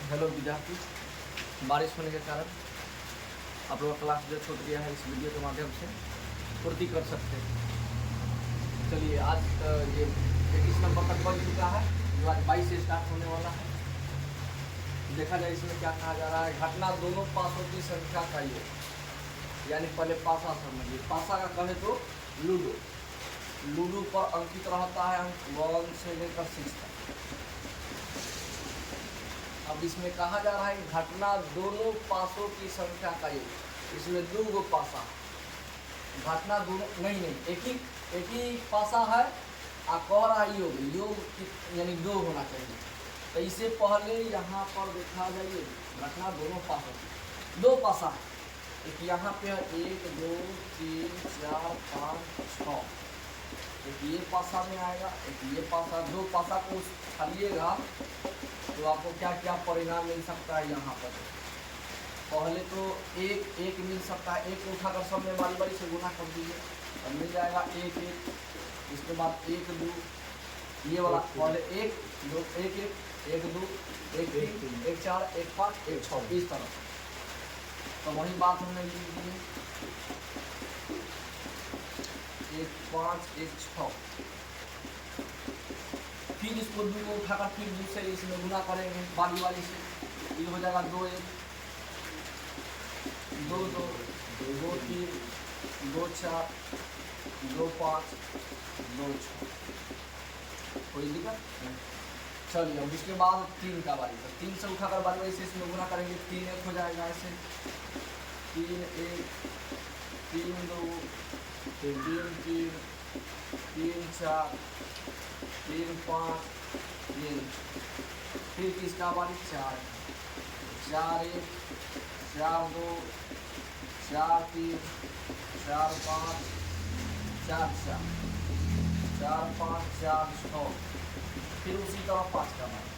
Hello विद्यार्थी, बारिश होने के कारण आप लोग क्लास जो छूट गया है इस वीडियो के माध्यम से पूर्ति कर सकते हैं। चलिए आज ये 21 नंबर तक बन चुका है, जो आज 22 से स्टार्ट होने वाला है। देखा जाए इसमें क्या कहा जा रहा है। घटना दोनों पासों की संख्या का योग, यानी पहले पासा समझिए। पासा का कहे तो लूडो, लूडो पर अंकित रहता है अंक 1 से लेकर 6 तक। अब इसमें कहा जा रहा है कि घटना दोनों पासों की संख्या का योग। इसमें दो गो पासा, घटना दोनों नहीं एक ही पासा है। आप कह रहा है योग यानी दो होना चाहिए। तो इससे पहले यहाँ पर देखा जाइए घटना दोनों पासों की, दो पासा है। एक यहाँ पे है 1 2 3 4 5 6। एक ये पासा में आएगा, एक ये पासा। दो पासा को छालिएगा तो आपको क्या क्या परिणाम मिल सकता है। यहाँ पर पहले तो एक मिल सकता है। एक उठाकर सब में बारी बारी से गुना कर दीजिए, अब मिल जाएगा 1 1। इसके बाद 1 2, ये वाला पहले 1 2 1 1 1 2 1 3 1 4 1 5 1 6 इस तरह। तो वही बात हमने लिख दी है 1 5 1 6। फिर इसको दो को उठाकर फिर दूसरे इसमें गुना करेंगे बारी बारी से। ये हो जाएगा 2 1 2 2 2 3 2 4 2 5 2 6। कोई दिक्कत नहीं। चलिए अब इसके बाद 3 का बारी, तो 3 से उठाकर बारी बारी से इसमें गुना करेंगे। 3 1 हो जाएगा ऐसे, 3 1 3 2 3 3 3 4 3 5 3। फिर किसका बारी 4 4 1 4 2 4 3 4 5 4 4 4 5 4 6। फिर उसी तरह 5 का बारी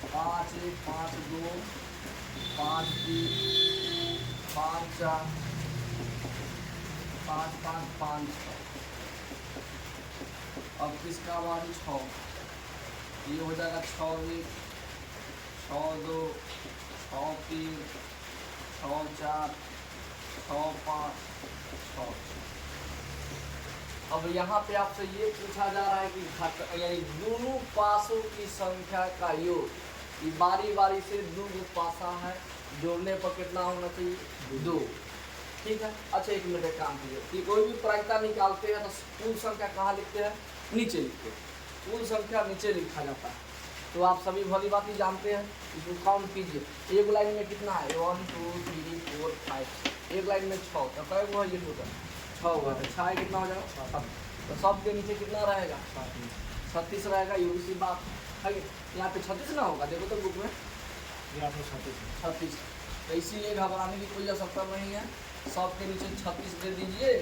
5 1 5 2 5 3 5 4 5 5 5 6। अब किसका बारी 6। ये हो जाएगा 6 1 6 2 6 3 6 4 6 5 6। अब यहाँ पे आपसे ये पूछा जा रहा है कि यानी दोनों पासों की संख्या का योग। ये बारी बारी से दो पासा है, जोड़ने पर कितना होना चाहिए 2। ठीक है। अच्छा एक मिनट एक काम कीजिए कि कोई भी प्रायिकता निकालते हैं तो कुल संख्या कहाँ लिखते हैं, नीचे लिखते हैं। कुल संख्या नीचे लिखा जाता है। तो आप सभी भली बात ही जानते हैं। इसको काउंट कीजिए। एक लाइन में कितना है 1 2 3 4 5। एक लाइन में 6, तो कै हुआ ये टोटल 6 हुआ। तो 6 कितना हो जाएगा 7। तो सब के नीचे कितना रहेगा 36 रहेगा। ये उसी बात है। यहाँ पे 36 ना होगा, देखो तो बुक में 36। तो इसीलिए घबराने की कोई आवश्यकता नहीं है। सब के नीचे 36 दे दीजिए,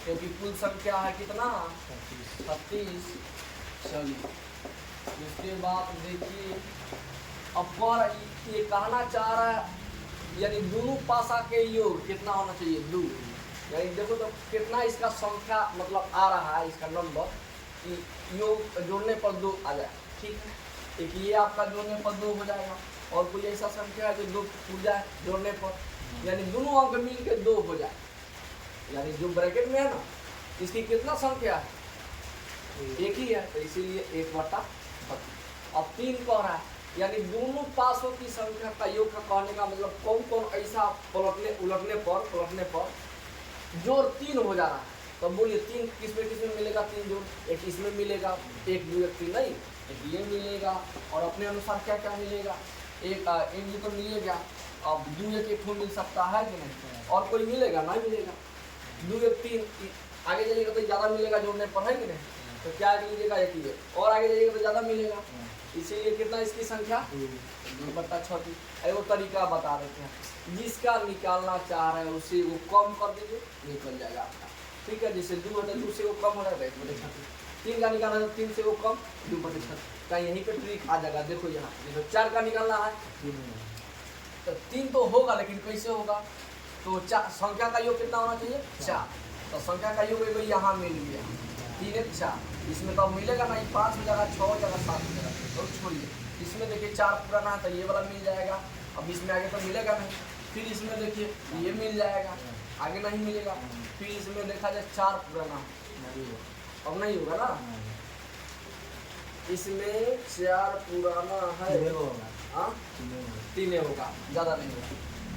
क्योंकि कुल संख्या है कितना 36। चलिए इसके बाद देखिए अब ये कहना चाह रहा है यानी दोनों पासा के योग कितना होना चाहिए 2। यानी देखो तो कितना इसका संख्या मतलब आ रहा है, इसका नंबर कि योग जोड़ने पर 2 आ जाए। ठीक है। एक ये आपका जोड़ने पर 2 हो जाएगा, और कोई ऐसा संख्या है जो 2 टूट जाए जोड़ने पर, यानी दोनों अंक मिल के 2 हो जाए। यानी जो ब्रैकेट में है ना, इसकी कितना संख्या है एक ही है, तो इसीलिए 1/32। अब 3 कह रहा है यानी दोनों पासों की संख्या का योग का कहने का मतलब कौन कौन ऐसा उलटने पर जोड़ 3 हो जा रहा है। तो बोलिए 3 किसमें मिलेगा 3 जोड़। एक इसमें मिलेगा 1 2 1 3 नहीं, एक ये मिलेगा, और अपने अनुसार क्या क्या मिलेगा एक ये तो मिलेगा। अब 2 1 1 मिल सकता है कि नहीं, और कोई मिलेगा नहीं मिलेगा। 2 1 3 आगे जाइएगा तो ज़्यादा मिलेगा जोड़ने पर, है कि नहीं। तो क्या लीजिएगा 1 ही, और आगे जाइएगा तो ज़्यादा मिलेगा। इसीलिए कितना इसकी संख्या 2/36। एगो तरीका बता देते हैं, जिसका निकालना चाह रहे हैं उसे वो कम कर दीजिए, निकल जाएगा आपका। ठीक है। जैसे 2 है 2 से वो कम हो जाएगा 1/36। 3 का निकालना है तो 3 से वो कम 2/36 का। यहीं पे ट्रिक आ जाएगा। देखो यहाँ देखो 4 का निकालना है तो 3 तो होगा, लेकिन कैसे होगा। तो संख्या का योग कितना होना चाहिए 4। तो संख्या का योग एगो यहाँ मिल गया 3 1 4। इसमें तो मिलेगा नहीं, 5 हो जाएगा 6 हो जाएगा 7 हो जाएगा, तो छोड़ छोड़िए, इसमें देखिए 4 पुराना है तो ये वाला मिल जाएगा। अब इसमें आगे तो मिलेगा नहीं, फिर इसमें देखिए ये मिल जाएगा, आगे नहीं मिलेगा। फिर इसमें देखा जाए 4 पुराना, अब नहीं होगा ना, इसमें 4 पुराना है, हाँ 3 होगा, ज़्यादा नहीं होगा।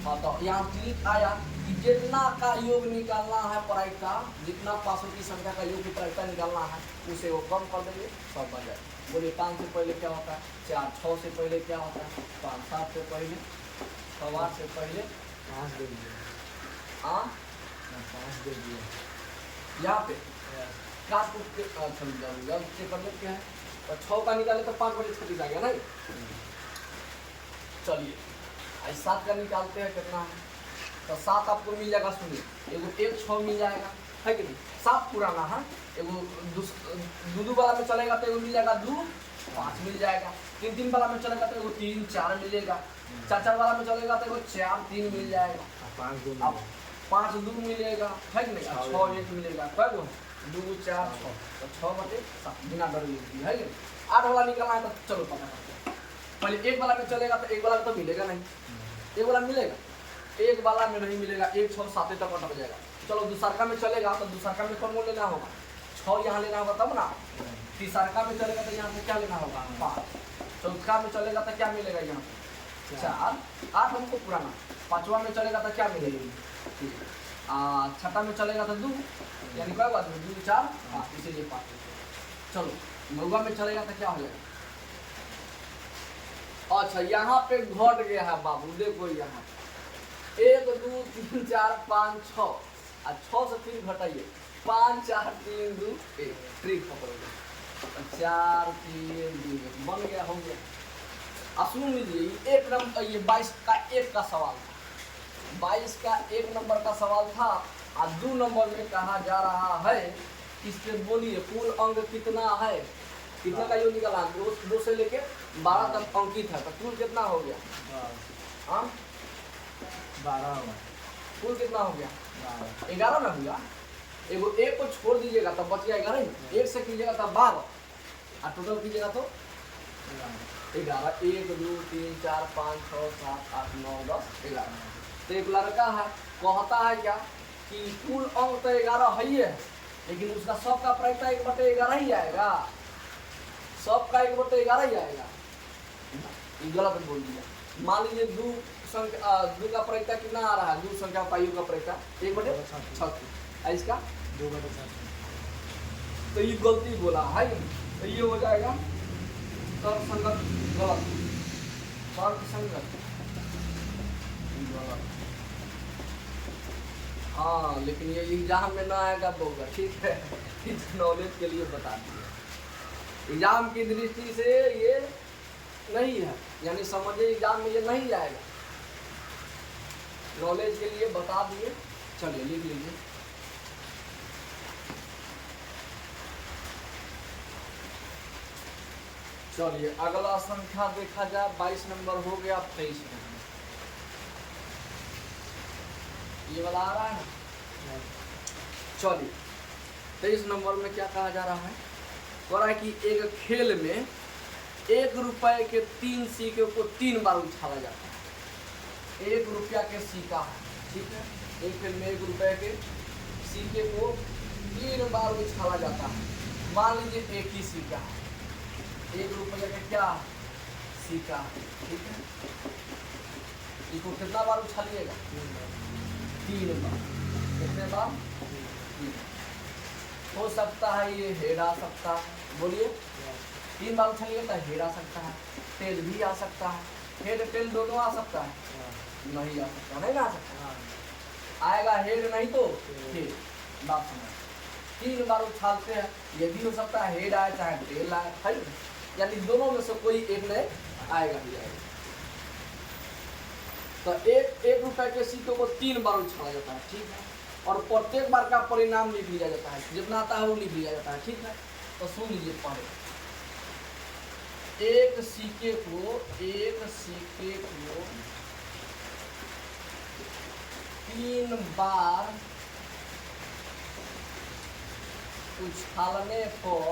हाँ तो यहाँ क्लिक आया कि जितना का योग निकालना है प्रायिकता, जितना पासों की संख्या का योग की प्रायिकता निकालना है उसे वो कम कर देंगे, सब बन जाए। बोलिए 5 से पहले क्या होता है, 4, 6 से पहले क्या होता है, 5, 7 से पहले, 6, 8 से पहले 5 दे दिए, हाँ 5 दे दिए। यहाँ पे काट के कर लेते हैं, तो 6 का निकाले तो 5 बजे 36 आ गया नहीं। चलिए 7 का निकालते हैं, कितना है, तो 7 आपको मिल जाएगा। सुनिए, एगो 1 6 मिल जाएगा, है कि नहीं, 7 पुराना है। एगो दू वाला में चलेगा तो एगो मिल जाएगा 2 5 मिल जाएगा। 3 वाला में चलेगा तो एगो 3 4 मिलेगा। 4 वाला में चलेगा तो एगो 4 3 मिल जाएगा। 5 2 मिलेगा, है कि नहीं, 6 1 मिलेगा। कब 2 4 6 तो 6 बटे 7 बिना डर है कि नहीं। 8 वाला निकालना है तो चलो पता करते हैं। पहले 1 वाला में चलेगा तो 1 वाला में तो मिलेगा नहीं, 1 वाला मिलेगा, 1 वाला में नहीं मिलेगा। 1 6 7 तक कट जाएगा। चलो दूसरका में चलेगा तो दूसरका में कौन लेना होगा, 6 यहाँ लेना होगा तब ना। तीसरका में चलेगा तो यहाँ से क्या लेना होगा, 5। चौथा में चलेगा तो क्या मिलेगा, यहाँ पे 4 8 हमको पुराना। 5वां में चलेगा तो क्या मिलेगा, 6ठा में चलेगा तो 2, यानी क्या बात है 2 4 5, इसीलिए 5। चलो 9वां में चलेगा तो क्या हो जाएगा। अच्छा यहाँ पे घट गया है बाबू, देखो यहाँ 1 2 3 4 5 6 और 6 से फिर घटाइए, 5 4 3 2 1, ट्रिक पकड़ोगे, 4 3 2 बन गया, हो गया। अब सुन लीजिए, ये 1 नंबर, ये 22 का 1 का सवाल था, 22 का 1 नंबर का सवाल था। और 2 नंबर में कहा जा रहा है, इससे बोलिए कुल अंक कितना है, कितना का योग निकाला, 2 से लेके 12 तक अंकित है, तो कुल कितना हो गया, हाँ 12 होगा। कुल कितना हो गया, 11 ना हुआ। एगो 1 को छोड़ दीजिएगा तब बच गया 11, 1 से कीजिएगा तब 12, और टोटल कीजिएगा तो 11। 1 2 3 4 5 6 7 8 9 10 11। तो एक लड़का है, कहता है क्या कि कुल अंक तो 11 है ही है, लेकिन उसका सबका प्रायिकता 1/11 ही आएगा, सबका 1/11 ही आएगा। ये गलत बोल दिया। मान लीजिए 2 का प्रायिकता कितना आ रहा है, 2 संख्या पाइयों का प्रायिकता 1/36, इसका 2/36, तो ये गलती बोला है, तो ये हो जाएगा तर्कसंगत गलत, तर्कसंगत गलत। हाँ लेकिन ये एग्जाम में ना आएगा बोगा, ठीक है, इस नॉलेज के लिए बता दिए। एग्जाम की दृष्टि से ये नहीं है, यानी समझिए एग्जाम में ये नहीं जाएगा, नॉलेज के लिए बता दिए। चलिए लिख लीजिए, चलिए अगला संख्या देखा जाए, 22 नंबर हो गया, 23 नंबर ये वाला आ रहा है ना। चलिए 23 नंबर में क्या कहा जा रहा है, कह रहा है कि एक खेल में 1 रुपए के 3 सिक्के को 3 बार उछाला जाता है। 1 रुपया के सिक्का है, ठीक है, एक खेल में 1 रुपए के सिक्के को 3 बार उछाला जाता है। मान लीजिए एक ही सिक्का है, 1 रुपये का क्या सिक्का है, ठीक है, इसको कितना बार उछालिएगा, 3 बार। कितने बार, 3। हो सकता है ये हेड आ सकता है, बोलिए 3 बार उछालिएगा तो हेड आ सकता है, टेल भी आ सकता है, हेड टेल दोनों आ सकता है, नहीं आ सकता, नहीं आ सकता, आएगा हेड नहीं तो हेड। बात समझ, 3 बार उछालते हैं, ये भी हो सकता है हेड आए चाहे टेल आए, है, यानी दोनों में से कोई एक नहीं आएगा ही आएगा। तो 1 रुपए के सिक्के को 3 बार उछाला जाता है, ठीक है, और प्रत्येक बार का परिणाम लिख लिया जाता है, जितना आता है वो लिख लिया जाता है, ठीक है। तो सुन लीजिए पहले, एक सिक्के को 3 बार उछालने पर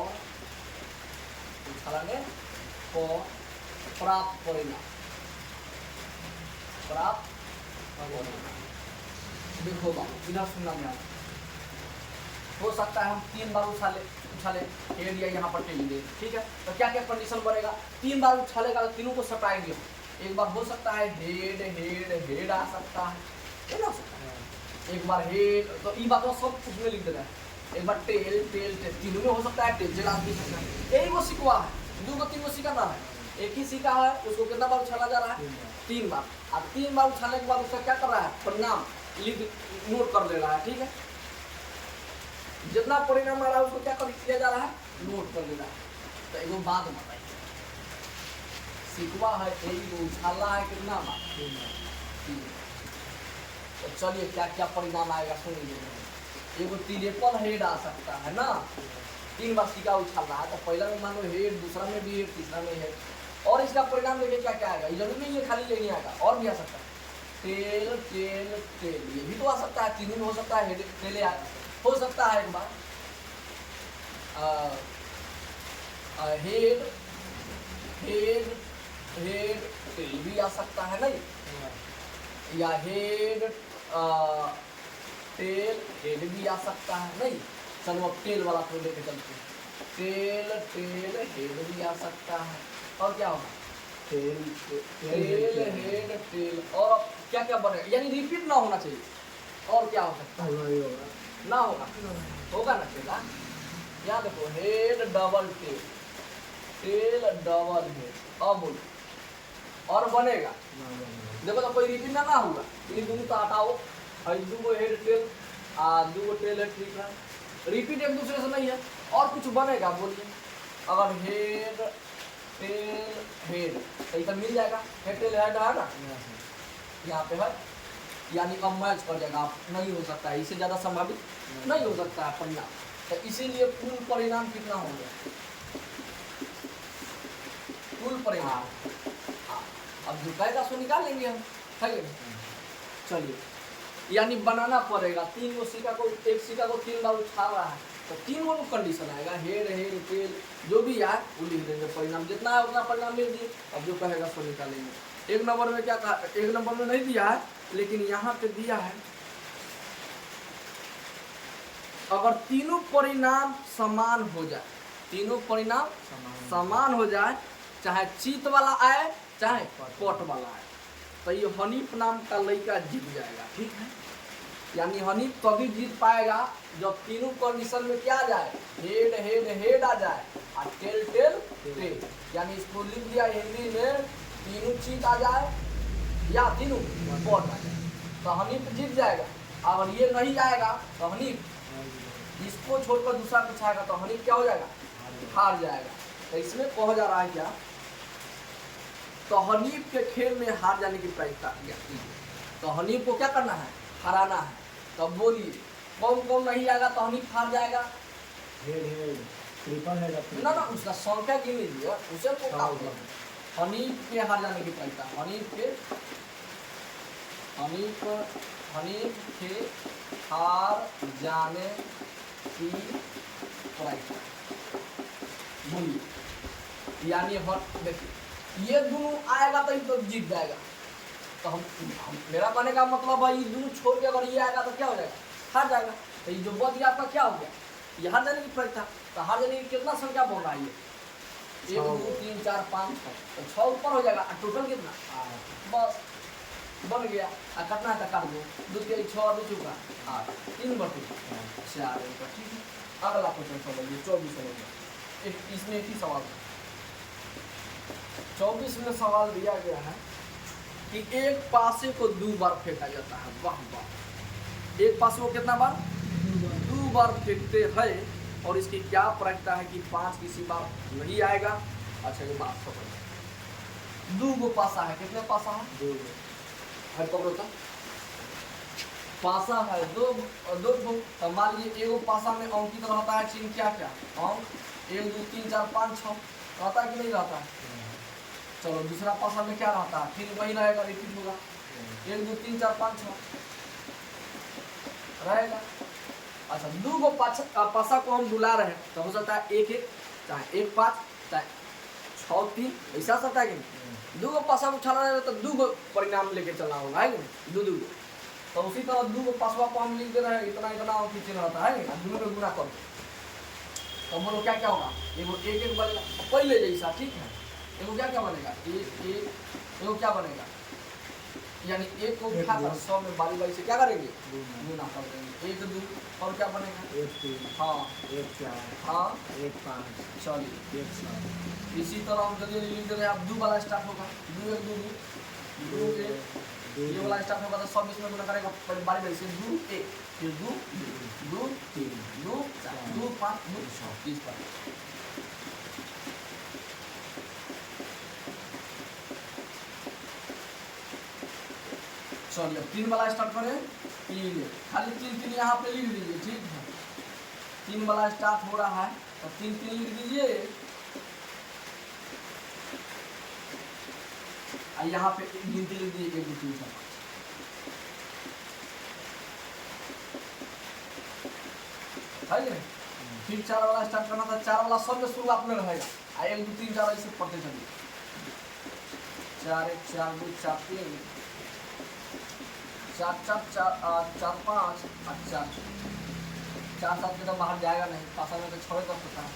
प्राप्त परिणाम, प्राप्त परिणाम। देखो बाबू इधर सुनना ध्यान, हो सकता है हम 3 बार उछाले हेड या यहाँ पर टेल दे, ठीक है। तो क्या क्या कंडीशन बनेगा, 3 बार उछालेगा तो तीनों को सटाएंगे। एक बार हो सकता है हेड हेड हेड आ सकता है ना, एक बार हेड, तो ये बात सब उसमें लिख देना है। एक बार टेल टेल टेल, तीनों में हो सकता है टेल, जेल भी सकता है। यही वो सिकवा है, 2 को 3 को सिक्का ना है, एक ही सिक्का है, उसको कितना बार उछाला जा रहा है, 3 बार। अब 3 बार उछालने के बाद उसका क्या कर रहा है, परिणाम लिख नोट कर ले रहा है, ठीक है। जितना परिणाम आ रहा है उसको क्या कर किया जा रहा है, नोट कर ले रहा है। तो एगो बात बताइए, सिकवा है यही उछाला है कितना बार, 3। तो चलिए क्या क्या परिणाम आएगा सुनिए। एगो तिरपल हेड आ सकता है ना, 3 बार सिक्का उछाल रहा है, तो पहला में मान लो हेड, दूसरा में भी हेड, तीसरा में हेड। और इसका परिणाम देखिए क्या क्या आएगा, ये जरूरी नहीं है खाली यही आएगा, और भी आ सकता है टेल टेल टेल, ये भी तो आ सकता है, तीनों में हो सकता है हेड टेल हो सकता है। एक बार हेड हेड हेड टेल भी आ सकता है नहीं, या हेड टेल हेड भी आ सकता है नहीं। चलो अब टेल वाला को लेके चलते हैं, टेल टेल हेड भी आ सकता है। और क्या होगा, टेल टेल हेड टेल। और अब क्या क्या बनेगा, यानी रिपीट ना होना चाहिए। और क्या हो सकता है, ना होगा, होगा ना चेला। यहाँ देखो head double tail, tail double head, अब बोलो और बनेगा। देखो तो कोई रिपीट ना होगा, इन दोनों तो हटाओ, और 2 हेड टेल 2 टेल है, ठीक है। रिपीट एक दूसरे से नहीं है, और कुछ बनेगा बोलिए। अगर हेड टेल हेड तो इधर मिल जाएगा, हेड टेल हेड है ना, यहाँ पे है, यानी अब मैच कर जाएगा। आप नहीं हो सकता है, इससे ज़्यादा संभावित नहीं हो सकता है परिणाम। तो इसीलिए कुल परिणाम कितना हो गया, कुल परिणाम। अब जो कहेगा सो निकाल लेंगे हम, है। चलिए यानी बनाना पड़ेगा, 3 गो सिक्का को, एक सिक्का को 3 बार उछाल रहा है, तो 3 गो कंडीशन आएगा, हेड हेड टेल जो भी आए वो लिख देंगे, परिणाम जितना है उतना परिणाम लिख दिए। अब जो कहेगा सो निकालेंगे। 1 नंबर में क्या कहा, 1 नंबर में नहीं दिया है, लेकिन यहाँ पे दिया है, अगर तीनों परिणाम समान हो जाए, तीनों परिणाम समान हो जाए, चाहे चीत वाला आए चाहे पट वाला आए, तो ये हनीफ नाम का लड़का जीत जाएगा, ठीक है। यानी हनीफ तभी जीत पाएगा जब तीनों कंडीशन में क्या आ जाए, हेड हेड हेड आ जाए और टेल टेल टेल। यानी इसको लिख दिया हिंदी में, तीनों चीत आ जाए या तीनों पट आ जाए, तो हनीफ जीत जाएगा। अगर ये नहीं आएगा तो हनीफ, इसको छोड़कर दूसरा कुछ आएगा तो हनीफ क्या हो जाएगा, हार जाएगा। तो इसमें कहा जा रहा है क्या, तो हनीफ के खेल में हार जाने की प्रायिकता। तो हनीफ को क्या करना है, हराना है। तो बोलिए कौन कौन नहीं आएगा तो हनीफ हार जाएगा, ना ना उसका संख्या गिन लीजिए, उसे को हनीफ के हार जाने की प्रायिकता, हनीफ के हार जाने की प्रायिकता। बोलिए यानी देखिए ये दोनों आएगा तो जीत जाएगा। तो हम मेरा कहने का मतलब है, ये दोनों छोड़ के अगर ये आएगा तो क्या हो जाएगा, हार जाएगा। तो ये जो बच गया आपका क्या हो गया, ये हार जाने की प्रायिकता। तो हार जाने की कितना संख्या बोल रहा है ये, 1 2 3 4 5 6, तो 6 ऊपर हो जाएगा। टोटल कितना, बस बन गया। कटना है काट दो, 2 3 6 2 चुका 8 3 बटे 4। ठीक है, अगला क्वेश्चन समझिए, 24 हो गया। इसमें एक ही सवाल, 24 में सवाल दिया गया है कि एक पासे को 2 बार फेंका जाता है। वाह वाह, एक पासे को कितना बार, 2 बार फेंकते हैं, और इसकी क्या प्रायिकता है कि 5 किसी बार नहीं आएगा। अच्छा ये बात समझ, 2 गो पासा है, कितने पासा है, 2 है, पकड़ो तो पासा है 2 गो। मान लीजिए एगो पासा में अंकित रहता है चिन्ह क्या क्या, अंक 1 2 3 4 5 6 रहता है कि नहीं रहता है। चलो दूसरा पासा में क्या रहता है, फिर वही रहेगा, रिपीट होगा, 1 2 3 4 5 6 रहेगा। अच्छा 2 गो पासा को हम बुला रहे हैं, तो हो सकता है 1 1 चाहे 1 5 चाहे 6 3 ऐसा सकता है कि नहीं। 2 गो पासा उठाना है तो 2 गो परिणाम लेके चलना होगा, है कि 2 2 गो। तो उसी तरह 2 गो पासवा को हम लिख दे रहे हैं, इतना इतना और किचन रहता है ना, दोनों में गुना कर। तो बोलो क्या क्या होगा, एगो एक एक बनेगा पहले जैसा, ठीक है। एगो क्या क्या बनेगा, एक एक, एगो क्या बनेगा, यानी एक को उठाकर 100 में बारी बारी से क्या करेंगे, गुना कर देंगे। 1 2 और क्या बनेगा, 1 3 हाँ 1 4 हाँ 1 5 चलिए। 1 7। इसी तरह हम जल्दी लिख दे रहे हैं, अब 2 वाला स्टार्ट होगा, 2 1 2 2 2 1, ये वाला स्टार्ट होगा तो सब इसमें गुना करेगा बारी बारी से, 2 1 फिर 2 2 3 2 4 2 5 2 6 30 पर। चलिए 3 वाला स्टार्ट करें, 3 खाली 3 3 यहाँ पे लिख दीजिए, ठीक है। 3 वाला स्टार्ट हो रहा है तो 3 3 लिख दीजिए, और यहाँ पे गिनती लिख दीजिए 1 2 3 4 5, है कि नहीं। फिर 4 वाला स्टार्ट करना था, 4 वाला सब में शुरुआत में रहेगा, 1 2 3 4 ऐसे पढ़ते चलिए, 4 1 4 2 4 3 4 4 4 4 5 4 4 7 के तो बाहर जाएगा नहीं, पासा में तो 6 कर सकता है।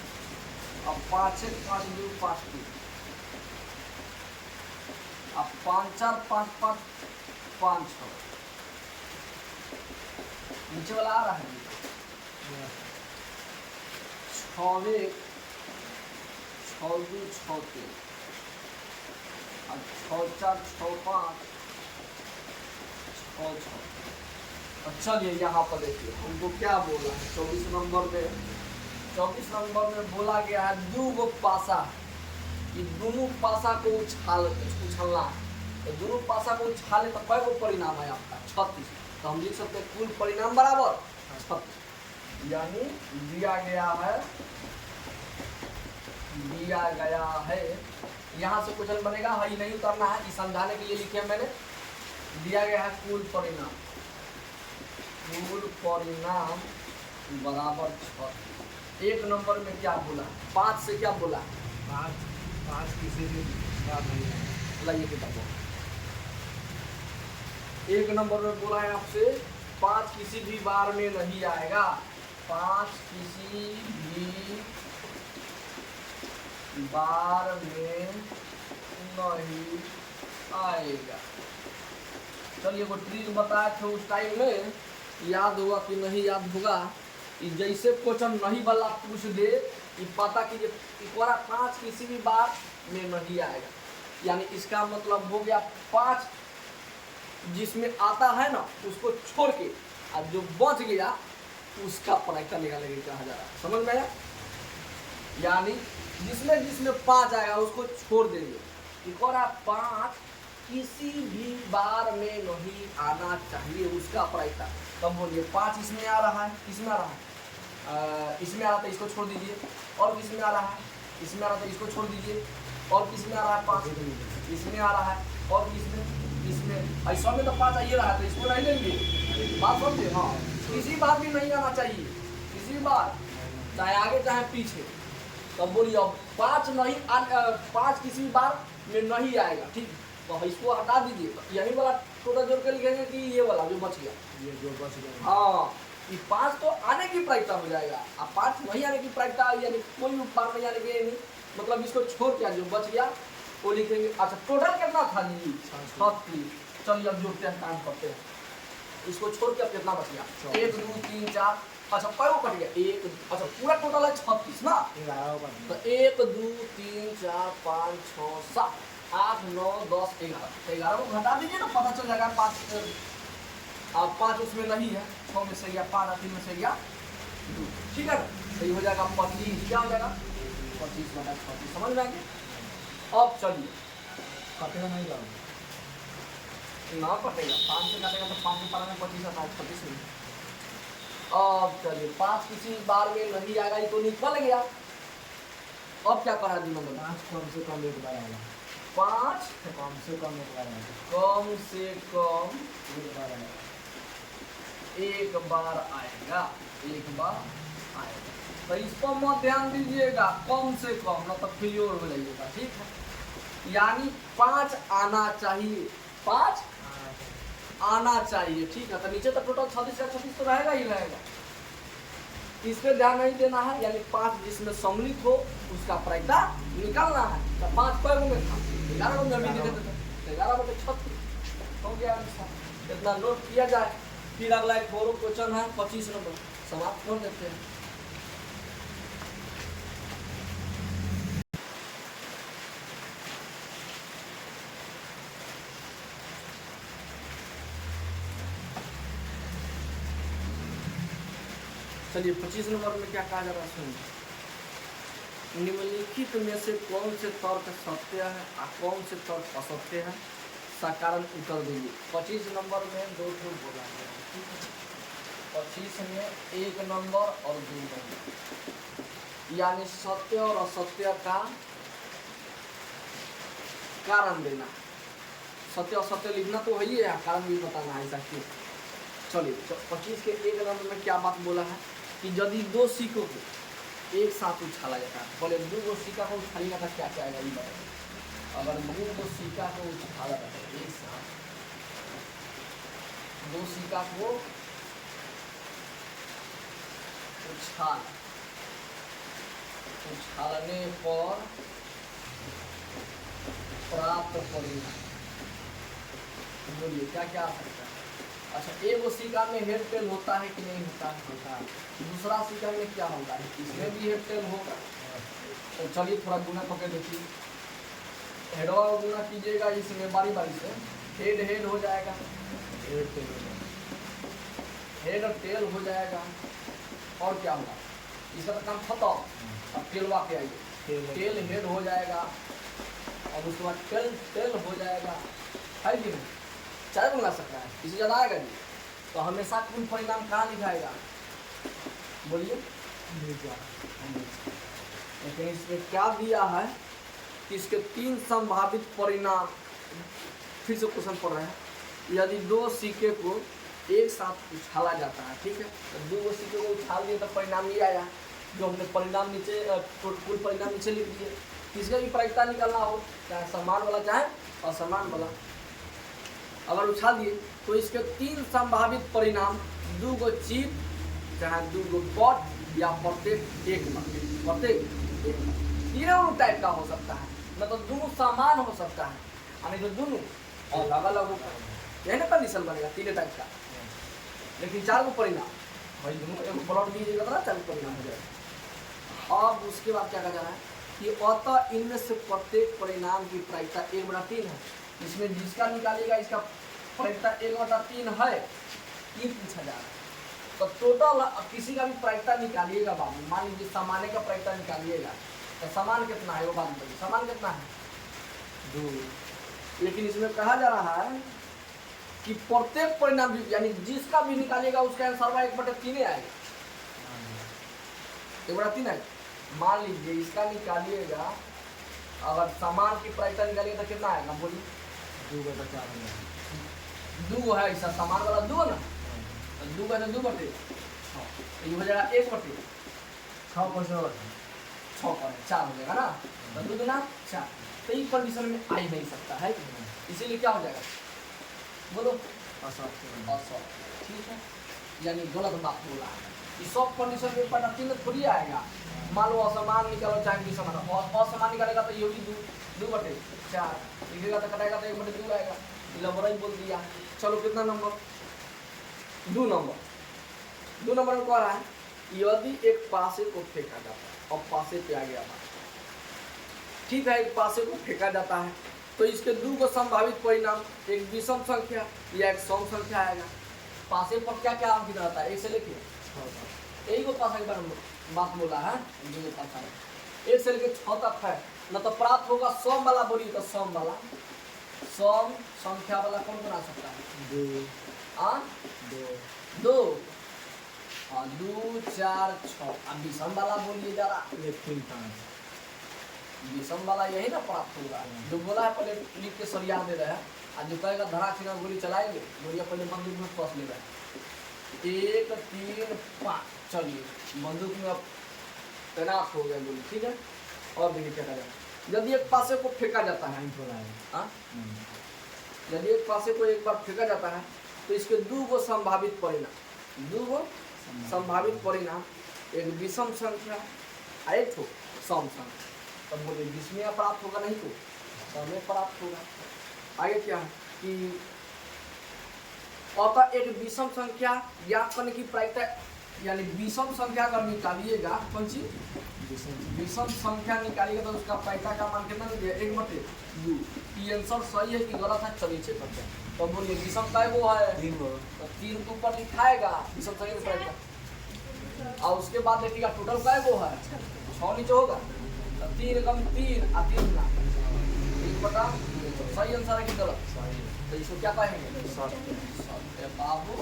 अब 5 1 5 2 5 2, अब 5 4 5 5 5 6, नीचे वाला आ रहा है 6 1 6 2 6 3, अब 6 4 6 5 6 6। चलिए यहाँ पर देखिए हमको क्या बोला है 24 नंबर में। 24 नंबर में बोला गया है 2 गो पासा, कि दोनों पासा को उछलना है। तो दोनों पासा को उछाले तो कै गो परिणाम है आपका, 36। तो हम लिख सकते हैं कुल परिणाम बराबर 36, यानी दिया गया है यहाँ से क्वेश्चन बनेगा, है नहीं करना है, इस समझाने के लिए लिखे मैंने। दिया गया है कुल परिणाम बराबर 36। 1 नंबर में क्या बोला, 5 से क्या बोला, 5 किसी भी बात नहीं है। लाइए किताब। 1 नंबर में बोला है आपसे 5 किसी भी बार में नहीं आएगा, 5 किसी भी बार में नहीं आएगा। चलिए वो ट्रिक बताए थे उस टाइम में, याद होगा कि नहीं याद होगा, कि जैसे क्वेश्चन नहीं वाला पूछ दे, कि पता कीजिए 5 किसी भी बार में नहीं आएगा, यानी इसका मतलब हो गया 5 जिसमें आता है ना उसको छोड़ के, और जो बच गया उसका पराइटा निकालेंगे, कहा जा रहा है, समझ में आया। यानी जिसमें 5 आएगा उसको छोड़ देंगे। 5 किसी भी बार में नहीं आना चाहिए, उसका पराइटा। तब बोलिए 5 इसमें आ रहा है, इसमें आ रहा है, इसमें आ रहा था इसको छोड़ दीजिए, और किसमें आ रहा है, इसमें आ रहा था इसको छोड़ दीजिए, और किसमें आ रहा है 5 इसमें आ रहा है, और इसमें ऐसा में तो 5 आइए रहा है, तो इसको नहीं लेंगे, बात समझे। हाँ किसी बार भी नहीं आना चाहिए, किसी बार चाहे आगे चाहे पीछे। तब बोलिए अब 5 किसी बार में नहीं आएगा, ठीक। तो इसको हटा दीजिए, तो यही वाला टोटल जोड़ के लिखेंगे कि ये वाला जो बच गया, ये जो बच गया, हाँ कि 5 तो आने की प्रायिकता हो जाएगा, अब 5 नहीं आने की प्रायिकता, यानी कोई भी बार नहीं आने की, मतलब इसको छोड़ के जो बच गया वो लिखेंगे। अच्छा टोटल कितना था जी, 36। चलिए अब जोड़ते हैं, काम करते हैं, इसको छोड़ के अब कितना बच गया, 1 2 3 4, अच्छा कै गो कट गया, 1, अच्छा पूरा टोटल है 36 ना, 11 तो 1 2 3 4 5 6 7 8 9 10 11 को घटा दीजिए तो पता चल जाएगा 5 उसमें नहीं है, 6 में से गया 5, 3 में से गया 2, ठीक है ना। सही हो जाएगा 25, क्या हो जाएगा 25/36, समझ में आएंगे। अब चलिए कटेगा नहीं जाओ ना कटेगा, 5 से काटेगा तो 5 में 25 आता है 36 में। अब चलिए 5 किसी बार में नहीं आएगा, ये तो निकल गया। अब क्या करा दी नंबर 5 कम से कम एक बार आएगा, 5 कम से कम एक बार आएगा, कम से कम एक बार आएगा, एक बार आएगा, एक बार आएगा। तो इस पर मत ध्यान दीजिएगा, कम से कम ना तो फेलियर हो जाइएगा, ठीक है। यानी 5 आना चाहिए, 5 आना चाहिए, ठीक है। तो नीचे तो टोटल 36 का 36 तो रहेगा ही रहेगा, इस पर ध्यान नहीं देना है। यानी 5 जिसमें सम्मिलित हो उसका प्रायिकता निकालना है। तो 5 पर में था 11 को अभी दे देते, 11/36 हो गया आंसर। इतना नोट किया जाए। फिर अगला एक और क्वेश्चन है 25 नंबर, समाप्त कर देते हैं। चलिए 25 नंबर में क्या कहा जा रहा है सुनिए। निम्नलिखित में से कौन से तर्क सत्य है और कौन से तर्क असत्य है, सकारण उत्तर दीजिए। 25 नंबर में 2 ठो बोला गया है, ठीक है। 25 में 1 नंबर और 2 नंबर, यानी सत्य और असत्य का कारण देना। सत्य असत्य लिखना तो है ही है, कारण भी बताना है ऐसा क्यों। चलिए 25 के 1 नंबर में क्या बात बोला है कि यदि 2 सिक्कों को एक साथ उछाला जाता है, बोले 2 सिक्का को उछालिएगा तो क्या क्या आएगा ये बताइए। अगर 2 सिक्का को उछाला जाता है एक साथ, 2 सिक्का को उछालने पर प्राप्त परिणाम, बोलिए क्या क्या आ सकता है। अच्छा, एक सिक्का में हेड टेल होता है कि नहीं होता है? होता है। दूसरा सिक्का में क्या होता है? इसमें भी हेड टेल होगा। तो चलिए थोड़ा गुना पकड़ देखिए, हेडवा को गुना कीजिएगा इसमें बारी बारी से, हेड हेड हो जाएगा, हेड टेल हो जाएगा, हेड और टेल हो जाएगा। और क्या होगा? इसका तो काम खत्म। अब टेलवा के आइए, टेल हेड हो जाएगा और उसके बाद टेल टेल हो जाएगा, है कि नहीं? 4 बना सकता है, इससे ज़्यादा आएगा जी। तो हमेशा कुल परिणाम कहाँ लिखाएगा? बोलिए। लेकिन इसमें क्या दिया है कि इसके 3 संभावित परिणाम, फिर से क्वेश्चन पढ़ रहे हैं। यदि 2 सिक्के को एक साथ उछाला जाता है, ठीक है, तो 2 सिक्के को उछाल दिए तो परिणाम ये आया जो हमने परिणाम नीचे कुल परिणाम नीचे लिख दिए। किसका भी प्रायिकता निकालना हो, चाहे समान वाला चाहे असमान वाला, अगर उछाल दिए तो इसके 3 संभावित परिणाम, 2 चिप चाहे 2 पॉट या प्रत्येक एक तीनों टाइप का हो सकता है। मतलब दोनों समान हो सकता है, यानी तो दोनों अलग अलग होगा, यही ना कंडीशन बनेगा 3 टाइप का। लेकिन 4 परिणाम भाई दोनों एक प्लॉट दीजिएगा तो 4 परिणाम हो जाएगा। अब उसके बाद क्या कहा जा रहा है कि अतः इनमें से प्रत्येक परिणाम की प्रायिकता 1/3 है। इसमें जिसका निकालेगा इसका प्रायिकता 1/3 है, 3 पूछा जा रहा है। तो टोटल किसी का भी प्रायिकता निकालिएगा बाबू, मान लीजिए सामान्य का प्रायिकता निकालिएगा तो समान कितना है वो बात बताइए, समान कितना है? 2। लेकिन इसमें कहा जा रहा है कि प्रत्येक परिणाम यानी जिसका भी निकालिएगा उसका आंसर 1/3 आएगा, 1/3 आएगा। मान लीजिए इसका निकालिएगा, अगर समान की प्रायिकता निकालिएगा तो कितना आएगा? बोलिए। 2/4 2 है, ऐसा समान वाला 2 ना, 2 का 2/6 ये हो जाएगा 1/6, 6 4 हो जाएगा ना, तो 2 गुना 4। तो इस कंडीशन में आ ही नहीं सकता है, इसीलिए क्या हो जाएगा? बोलो असत्य, ठीक है, यानी गलत बात बोला है। इस सब कंडीशन में 1/3 थोड़ी आएगा। मान लो असमान निकालो चाहे कि समान, असमान निकालेगा तो ये भी 2/4 लिखेगा तो कटेगा तो 1/2 आएगा, लंबरा ही बोल दिया। चलो कितना नंबर? 2 नंबर। 2 नंबर में कह रहा है यदि एक पासे को फेंका जाता है, अब पासे पे आ गया बात, ठीक है, एक पासे को फेंका जाता है तो इसके 2 संभावित परिणाम, एक विषम संख्या या एक सम संख्या आएगा। पासे पर क्या क्या अंकित रहता है? 1 से लेके 6 यही को पासा के बारे में बात बोला है। 2 पासा 1 से लेके 6 तक है न, तो प्राप्त होगा सम वाला। बोलिए तो सम वाला, सम संख्या वाला कौन बना सकता है? 2 2 4 6। अब विषम वाला बोलिए जरा, 1 3 5। विषम वाला यही ना प्राप्त होगा, जो बोला है पहले लिख के सरिया दे रहे हैं। आज जो कहेगा धरा छिना गोली चलाएंगे, गोलियां पहले बंदूक में फंस ले रहे हैं। 1 3 5। चलिए बंदूक में अब तैनात हो गए बोलिए, ठीक है। और देखिए क्या कहा जाए, यदि एक पासे को फेंका जाता है, हाँ? यदि एक पासे को एक बार फेंका जाता है तो इसके दो गो संभावित परिणाम, एक विषम संख्या और एक सम संख्या। तब बोलिए विस्मय प्राप्त होगा, नहीं तो समय प्राप्त होगा। आगे क्या है कि अतः एक विषम संख्या ज्ञात करने की प्रायिकता, यानी विषम संख्या अगर निकालिएगा, कौन सी विषम संख्या निकालिएगा तो उसका प्रायिकता का मान कितना दीजिए, 1/2। ये आंसर सही है कि गलत है, चलिए चेक करते हैं। तो बोलिए विषम काय वो है, 3 गो, तो 3 के ऊपर लिखाएगा विषम संख्या की प्रायिकता, और उसके बाद देखिएगा टोटल काय वो है, 6 नीचे होगा, तो 3 कम 3 और 3 ना 1/, सही आंसर है कि गलत, तो इसको क्या कहेंगे, सत्य बाबू।